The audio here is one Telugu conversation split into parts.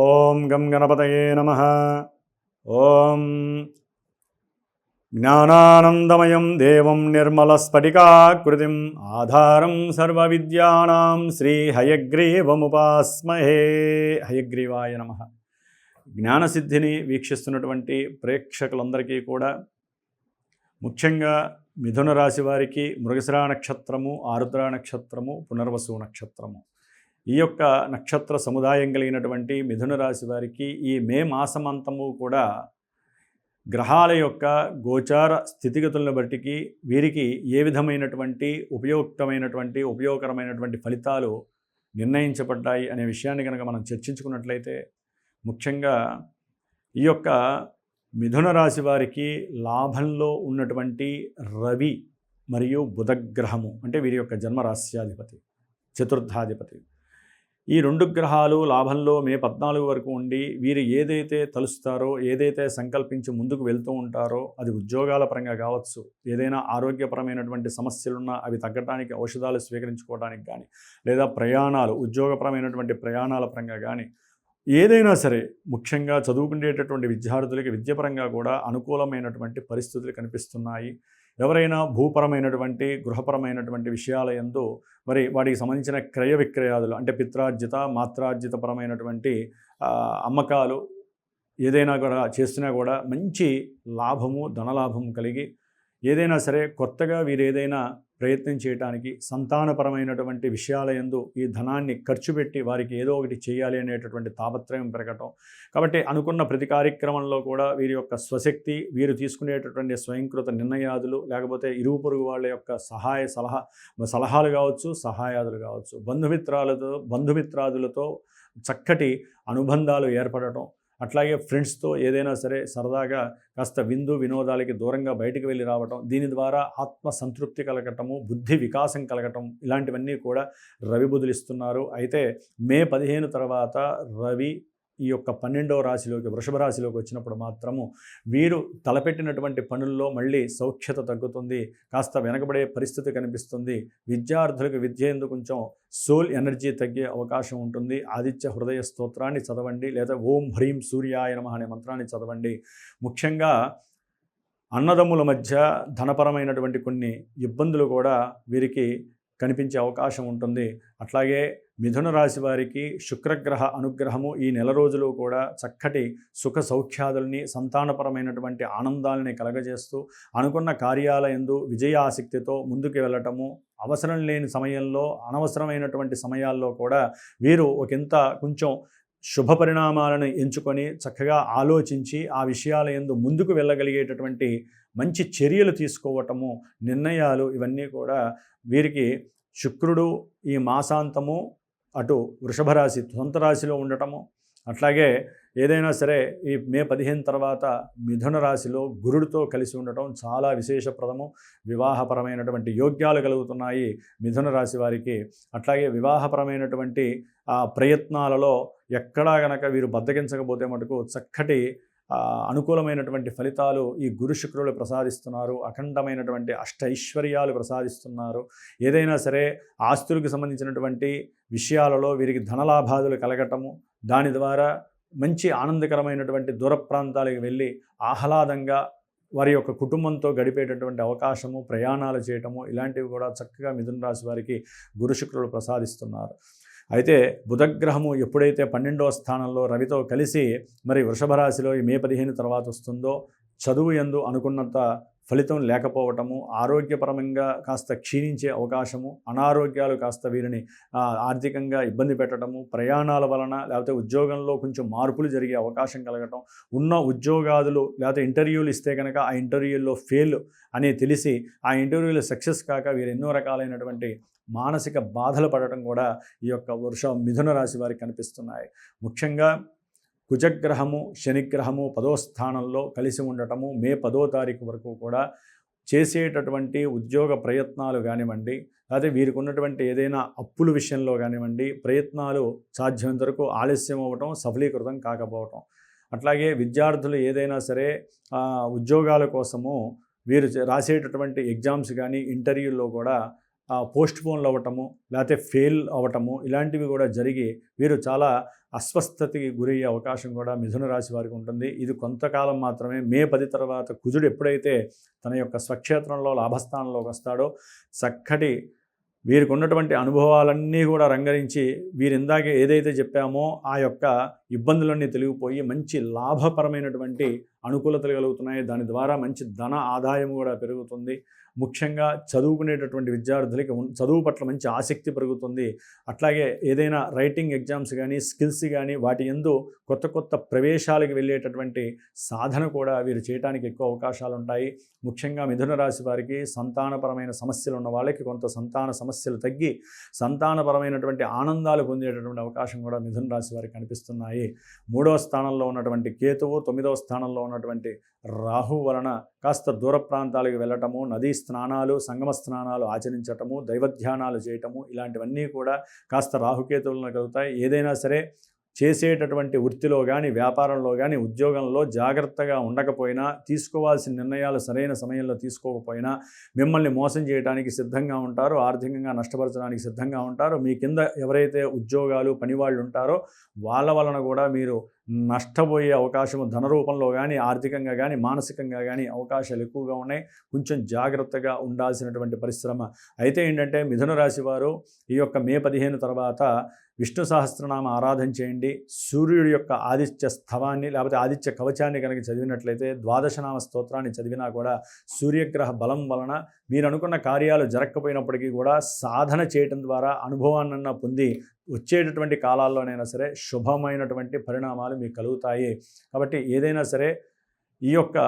ఓం గం గణపతయే నమః. ఓం జ్ఞానానందమయం దేవం నిర్మలస్ఫటికాకృతిం ఆధారం సర్వవిద్యానాం శ్రీ హయగ్రీవముపాస్మహే. హయగ్రీవాయ నమః. జ్ఞానసిద్ధిని వీక్షిస్తున్నటువంటి ప్రేక్షకులందరికీ కూడా, ముఖ్యంగా మిథున రాశి వారికి మృగశిర నక్షత్రము, ఆరుద్ర నక్షత్రము, పునర్వసు నక్షత్రము, ఈ యొక్క నక్షత్ర సముదాయం కలిగినటువంటి మిథున రాశి వారికి ఈ మే మాసమంతము కూడా గ్రహాల యొక్క గోచార స్థితిగతులను బట్టికి వీరికి ఏ విధమైనటువంటి ఉపయోగకరమైనటువంటి ఫలితాలు నిర్ణయించబడ్డాయి అనే విషయాన్ని కనుక మనం చర్చించుకున్నట్లయితే, ముఖ్యంగా ఈ యొక్క మిథున రాశి వారికి లాభంలో ఉన్నటువంటి రవి మరియు బుధగ్రహము, అంటే వీరి యొక్క జన్మరాశ్యాధిపతి, చతుర్థాధిపతి, ఈ రెండు గ్రహాలు లాభంలో మే 14 వరకు ఉండి వీరు ఏదైతే తలుస్తారో, ఏదైతే సంకల్పించి ముందుకు వెళ్తూ ఉంటారో, అది ఉద్యోగాల పరంగా కావచ్చు, ఏదైనా ఆరోగ్యపరమైనటువంటి సమస్యలున్నా అవి తగ్గడానికి ఔషధాలు స్వీకరించుకోవడానికి కానీ, లేదా ప్రయాణాలు, ఉద్యోగపరమైనటువంటి ప్రయాణాల పరంగా కానీ, ఏదైనా సరే, ముఖ్యంగా చదువుకునేటటువంటి విద్యార్థులకి విద్యపరంగా కూడా అనుకూలమైనటువంటి పరిస్థితులు కనిపిస్తున్నాయి. ఎవరైనా భూపరమైనటువంటి గృహపరమైనటువంటి విషయాల యందు మరి వాటికి సంబంధించిన క్రయ విక్రయాదులు, అంటే పిత్రార్జిత మాత్రార్జిత పరమైనటువంటి అమ్మకాలు ఏదైనా కూడా చేస్తున్నా కూడా మంచి లాభము, ధనలాభము కలిగి, ఏదైనా సరే కొత్తగా వీరు ఏదైనా ప్రయత్నం చేయడానికి, సంతానపరమైనటువంటి విషయాల యందు ఈ ధనాన్ని ఖర్చు పెట్టి వారికి ఏదో ఒకటి చేయాలి అనేటటువంటి తాపత్రయం పెరగటం. కాబట్టి అనుకున్న ప్రతి కార్యక్రమంలో కూడా వీరి యొక్క స్వశక్తి, వీరు తీసుకునేటటువంటి స్వయంకృత నిర్ణయాదులు, లేకపోతే ఇరుగు పొరుగు వాళ్ళ యొక్క సలహాలు కావచ్చు, సహాయాదులు కావచ్చు, బంధుమిత్రాదులతో చక్కటి అనుబంధాలు ఏర్పడటం, అట్లాగే ఫ్రెండ్స్తో ఏదైనా సరే సరదాగా కాస్త వినోదాలకి దూరంగా బయటికి వెళ్ళి రావటం, దీని ద్వారా ఆత్మసంతృప్తి కలగటము, బుద్ధి వికాసం కలగటం, ఇలాంటివన్నీ కూడా రవి బుధులిస్తున్నారు. అయితే మే 15 తర్వాత రవి ఈ యొక్క 12వ రాశిలోకి, వృషభ రాశిలోకి వచ్చినప్పుడు మాత్రము వీరు తలపెట్టినటువంటి పనుల్లో మళ్ళీ సౌఖ్యత తగ్గుతుంది, కాస్త వెనకబడే పరిస్థితి కనిపిస్తుంది. విద్యార్థులకు విద్య ఎందు కొంచెం సోల్ ఎనర్జీ తగ్గే అవకాశం ఉంటుంది. ఆదిత్య హృదయ స్తోత్రాన్ని చదవండి, లేదా ఓం హ్రీం సూర్యాయ నమః అనే మంత్రాన్ని చదవండి. ముఖ్యంగా అన్నదమ్ముల మధ్య ధనపరమైనటువంటి కొన్ని ఇబ్బందులు కూడా వీరికి కనిపించే అవకాశం ఉంటుంది. అట్లాగే మిథున రాశి వారికి శుక్రగ్రహ అనుగ్రహము ఈ నెల రోజులు కూడా చక్కటి సుఖ సౌఖ్యాదుల్ని, సంతానపరమైనటువంటి ఆనందాలని కలగజేస్తూ, అనుకున్న కార్యాల యందు విజయాసక్తితో ముందుకు వెళ్ళటము, అవసరం లేని సమయంలో, అనవసరమైనటువంటి సమయాల్లో కూడా వీరు కొంచెం శుభ పరిణామాలను ఎంచుకొని చక్కగా ఆలోచించి ఆ విషయాల యందు ముందుకు వెళ్ళగలిగేటటువంటి మంచి చర్యలు తీసుకోవటము, నిర్ణయాలు, ఇవన్నీ కూడా వీరికి శుక్రుడు ఈ మాసాంతము అటు వృషభ రాశి సొంత రాశిలో ఉండటము, అట్లాగే ఏదైనా సరే ఈ మే 15 తర్వాత మిథున రాశిలో గురుడితో కలిసి ఉండటం చాలా విశేషప్రదము. వివాహపరమైనటువంటి యోగ్యాలు కలుగుతున్నాయి మిథున రాశి వారికి. అట్లాగే వివాహపరమైనటువంటి ప్రయత్నాలలో ఎక్కడా గనక వీరు బద్దకించకపోతే మటుకు చక్కటి అనుకూలమైనటువంటి ఫలితాలు ఈ గురు శుక్రులు ప్రసాదిస్తున్నారు. అఖండమైనటువంటి అష్టైశ్వర్యాలు ప్రసాదిస్తున్నారు. ఏదైనా సరే ఆస్తులకు సంబంధించినటువంటి విషయాలలో వీరికి ధనలాభాదులు కలగటము, దాని ద్వారా మంచి ఆనందకరమైనటువంటి దూర ప్రాంతాలకు వెళ్ళి ఆహ్లాదంగా వారి యొక్క కుటుంబంతో గడిపేటటువంటి అవకాశము, ప్రయాణాలు చేయటము, ఇలాంటివి కూడా చక్కగా మిథున రాశి వారికి గురు శుక్రులు ప్రసాదిస్తున్నారు. అయితే బుధగ్రహము ఎప్పుడైతే 12వ స్థానంలో రవితో కలిసి మరి వృషభ రాశిలో ఈ మే 15 తర్వాత వస్తుందో, చదువు యందు అనుకున్నంత ఫలితం లేకపోవటము, ఆరోగ్యపరంగా కాస్త క్షీణించే అవకాశము, అనారోగ్యాలు కాస్త వీరిని ఆర్థికంగా ఇబ్బంది పెట్టడము, ప్రయాణాల వలన లేకపోతే ఉద్యోగంలో కొంచెం మార్పులు జరిగే అవకాశం కలగటం, ఉన్న ఉద్యోగాదులు లేకపోతే ఇంటర్వ్యూలు ఇస్తే కనుక ఆ ఇంటర్వ్యూల్లో ఫెయిల్ అని తెలిసి ఆ ఇంటర్వ్యూలో సక్సెస్ కాక వీరు ఎన్నో రకాలైనటువంటి మానసిక బాధలు పడటం కూడా ఈ యొక్క మిథున రాశి వారికి కనిపిస్తున్నాయి. ముఖ్యంగా కుజగ్రహము, శనిగ్రహము 10వ స్థానంలో కలిసి ఉండటము మే 10వ తారీఖు వరకు కూడా చేసేటటువంటి ఉద్యోగ ప్రయత్నాలు కానివ్వండి, లేకపోతే వీరికి ఉన్నటువంటి ఏదైనా అప్పుల విషయంలో కానివ్వండి, ప్రయత్నాలు సాధ్యమైనంత వరకు ఆలస్యం అవ్వటం, సఫలీకృతం కాకపోవటం. అట్లాగే విద్యార్థులు ఏదైనా సరే ఉద్యోగాల కోసము వీరు రాసేటటువంటి ఎగ్జామ్స్ కానీ, ఇంటర్వ్యూల్లో కూడా పోస్ట్పోన్లు అవ్వటము, లేకపోతే ఫెయిల్ అవ్వటము, ఇలాంటివి కూడా జరిగి వీరు చాలా అస్వస్థతకి గురయ్యే అవకాశం కూడా మిథున రాశి వారికి ఉంటుంది. ఇది కొంతకాలం మాత్రమే. మే 10 తర్వాత కుజుడు ఎప్పుడైతే తన యొక్క స్వక్షేత్రంలో లాభస్థానంలోకి వస్తాడో చక్కటి వీరికి ఉన్నటువంటి అనుభవాలన్నీ కూడా రంగరించి వీరిందాకే ఏదైతే చెప్పామో ఆ యొక్క ఇబ్బందులన్నీ తొలగిపోయి మంచి లాభపరమైనటువంటి అనుకూలతలు కలుగుతున్నాయి. దాని ద్వారా మంచి ధన ఆదాయం కూడా పెరుగుతుంది. ముఖ్యంగా చదువుకునేటటువంటి విద్యార్థులకి చదువు పట్ల మంచి ఆసక్తి పెరుగుతుంది. అట్లాగే ఏదైనా రైటింగ్ ఎగ్జామ్స్ కానీ స్కిల్స్ కానీ వాటి యందు కొత్త కొత్త ప్రవేశాలకు వెళ్ళేటటువంటి సాధన కూడా వీరు చేయడానికి ఎక్కువ అవకాశాలు ఉంటాయి. ముఖ్యంగా మిథున రాశి వారికి సంతానపరమైన సమస్యలు ఉన్న వాళ్ళకి కొంత సంతాన సమస్యలు తగ్గి సంతానపరమైనటువంటి ఆనందాలు పొందేటటువంటి అవకాశం కూడా మిథున రాశి వారికి కనిపిస్తున్నాయి. 3వ స్థానంలో ఉన్నటువంటి కేతువు, 9వ స్థానంలో ఉన్నటువంటి రాహు వలన కాస్త దూర ప్రాంతాలకు వెళ్ళటము, నదీ స్నానాలు, సంగమ స్నానాలు ఆచరించటము, దైవధ్యానాలు చేయటము, ఇలాంటివన్నీ కూడా కాస్త రాహుకేతువులను కలుగుతాయి. ఏదైనా సరే చేసేటటువంటి వృత్తిలో కానీ వ్యాపారంలో కానీ ఉద్యోగంలో జాగ్రత్తగా ఉండకపోయినా, తీసుకోవాల్సిన నిర్ణయాలు సరైన సమయంలో తీసుకోకపోయినా మిమ్మల్ని మోసం చేయడానికి సిద్ధంగా ఉంటారు, ఆర్థికంగా నష్టపరచడానికి సిద్ధంగా ఉంటారు. మీ కింద ఎవరైతే ఉద్యోగాలు పనివాళ్ళు ఉంటారో వాళ్ళ వలన కూడా మీరు నష్టపోయే అవకాశము ధన రూపంలో కానీ ఆర్థికంగా కానీ మానసికంగా కానీ అవకాశాలు ఎక్కువగా ఉన్నాయి. కొంచెం జాగ్రత్తగా ఉండాల్సినటువంటి పరిశ్రమ. అయితే ఏంటంటే మిథున రాశి వారు ఈ యొక్క మే 15 తర్వాత విష్ణు సహస్రనామ ఆరాధన చేయండి. సూర్యుడి యొక్క ఆదిత్య స్థవాన్ని లేకపోతే ఆదిత్య కవచాన్ని కనుక చదివినట్లయితే, ద్వాదశనామ స్తోత్రాన్ని చదివినా కూడా సూర్యగ్రహ బలం వలన మీరు అనుకున్న కార్యాలు జరగకపోయినప్పటికీ కూడా సాధన చేయటం ద్వారా అనుభవాన్నన్నా పొంది వచ్చేటటువంటి కాలాల్లోనైనా సరే శుభమైనటువంటి పరిణామాలు మీకు కలుగుతాయి. కాబట్టి ఏదైనా సరే ఈ యొక్క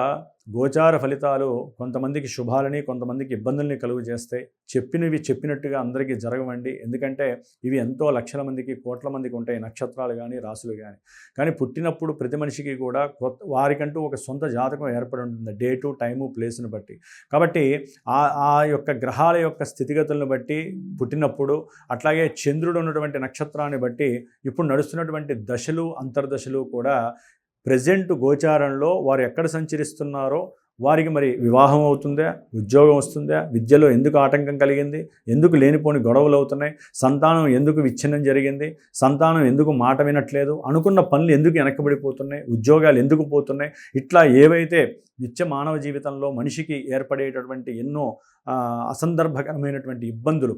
గోచార ఫలితాలు కొంతమందికి శుభాలని కొంతమందికి ఇబ్బందుల్ని కలుగు చేస్తాయి. చెప్పినవి చెప్పినట్టుగా అందరికీ జరగవండి. ఎందుకంటే ఇవి ఎంతో లక్షల మందికి కోట్ల మందికి ఉంటాయి, నక్షత్రాలు కానీ రాసులు కానీ. కానీ పుట్టినప్పుడు ప్రతి మనిషికి కూడా వారికంటూ ఒక సొంత జాతకం ఏర్పడి ఉంటుంది, డేటు టైము ప్లేస్ను బట్టి. కాబట్టి ఆ యొక్క గ్రహాల యొక్క స్థితిగతులను బట్టి పుట్టినప్పుడు, అట్లాగే చంద్రుడు ఉన్నటువంటి నక్షత్రాన్ని బట్టి ఇప్పుడు నడుస్తున్నటువంటి దశలు అంతర్దశలు కూడా ప్రజెంట్ గోచారంలో వారు ఎక్కడ సంచరిస్తున్నారో వారికి మరి వివాహం అవుతుందా, ఉద్యోగం వస్తుందా, విద్యలో ఎందుకు ఆటంకం కలిగింది, ఎందుకు లేనిపోని గొడవలు అవుతున్నాయి, సంతానం ఎందుకు విచ్ఛిన్నం జరిగింది, సంతానం ఎందుకు మాట వినట్లేదు, అనుకున్న పనులు ఎందుకు వెనక్కబడిపోతున్నాయి, ఉద్యోగాలు ఎందుకు పోతున్నాయి, ఇట్లా ఏవైతే నిత్య మానవ జీవితంలో మనిషికి ఏర్పడేటటువంటి ఎన్నో అసందర్భకరమైనటువంటి ఇబ్బందులు,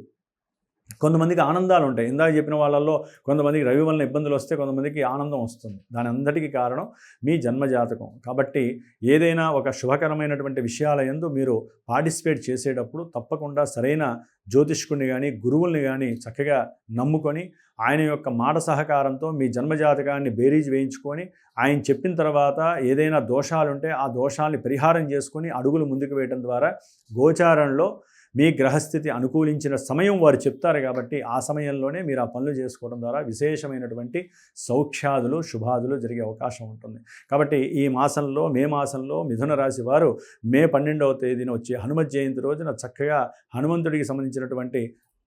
కొంతమందికి ఆనందాలు ఉంటాయి. ఇందాక చెప్పిన వాళ్ళల్లో కొంతమందికి రవి వలన ఇబ్బందులు వస్తే కొంతమందికి ఆనందం వస్తుంది. దాని అందరికీ కారణం మీ జన్మజాతకం. కాబట్టి ఏదైనా ఒక శుభకరమైనటువంటి విషయాల యందు మీరు పార్టిసిపేట్ చేసేటప్పుడు తప్పకుండా సరైన జ్యోతిష్కుడిని కానీ గురువుల్ని కానీ చక్కగా నమ్ముకొని ఆయన యొక్క మాట సహకారంతో మీ జన్మజాతకాన్ని బేరీజ్ వేయించుకొని ఆయన చెప్పిన తర్వాత ఏదైనా దోషాలుంటే ఆ దోషాలని పరిహారం చేసుకొని అడుగులు ముందుకు వేయడం ద్వారా గోచారంలో మీ గ్రహస్థితి అనుకూలించిన సమయం వారు చెప్తారు. కాబట్టి ఆ సమయంలోనే మీరు ఆ పనులు చేసుకోవడం ద్వారా విశేషమైనటువంటి సౌఖ్యాదులు శుభాదులు జరిగే అవకాశం ఉంటుంది. కాబట్టి ఈ మాసంలో మే మాసంలో మిథున రాశి వారు మే 12వ తేదీన వచ్చే హనుమత్ జయంతి రోజున చక్కగా హనుమంతుడికి సంబంధించినటువంటి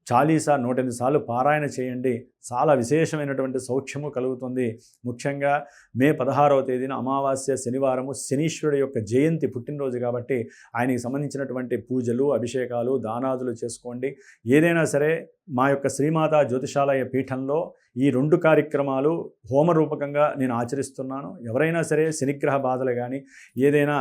చాలీసా 108 సార్లు పారాయణ చేయండి. చాలా విశేషమైనటువంటి సౌఖ్యము కలుగుతుంది. ముఖ్యంగా మే 16వ తేదీన అమావాస్య శనివారము, శనీశ్వరుడు యొక్క జయంతి పుట్టినరోజు కాబట్టి ఆయనకి సంబంధించినటువంటి పూజలు అభిషేకాలు దానాదులు చేసుకోండి. ఏదైనా సరే మా యొక్క శ్రీమాతా జ్యోతిషాలయ పీఠంలో ఈ 2 కార్యక్రమాలు హోమరూపకంగా నేను ఆచరిస్తున్నాను. ఎవరైనా సరే శనిగ్రహ బాధలు కానీ ఏదైనా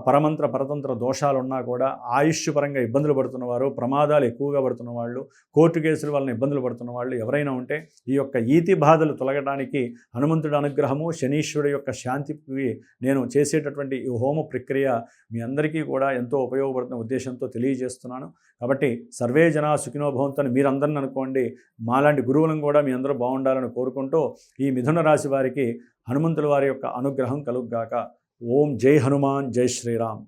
పరమంత్ర పరతంత్ర దోషాలు ఉన్నా కూడా, ఆయుష్ పరంగా ఇబ్బందులు పడుతున్న వారు, ప్రమాదాలు ఎక్కువగా పడుతున్న వాళ్ళు, కోర్టు కేసుల వలన ఇబ్బందులు పడుతున్న వాళ్ళు ఎవరైనా ఉంటే ఈ యొక్క ఈతి బాధలు తొలగడానికి హనుమంతుడి అనుగ్రహము, శనీశ్వరుడు యొక్క శాంతికి నేను చేసేటటువంటి ఈ హోమ ప్రక్రియ మీ అందరికీ కూడా ఎంతో ఉపయోగపడుతున్న ఉద్దేశంతో తెలియజేస్తున్నాను. కాబట్టి సర్వే జనా సుఖినో భవంతు మీరందరిని అనుకోండి. మాలాంటి గురువులను కూడా మీ అందరూ బాగుండాలని కోరుకుంటూ ఈ మిథున రాశి వారికి హనుమంతుల వారి యొక్క అనుగ్రహం కలుగుగాక. ఓం జై హనుమాన్, జై శ్రీరామ్.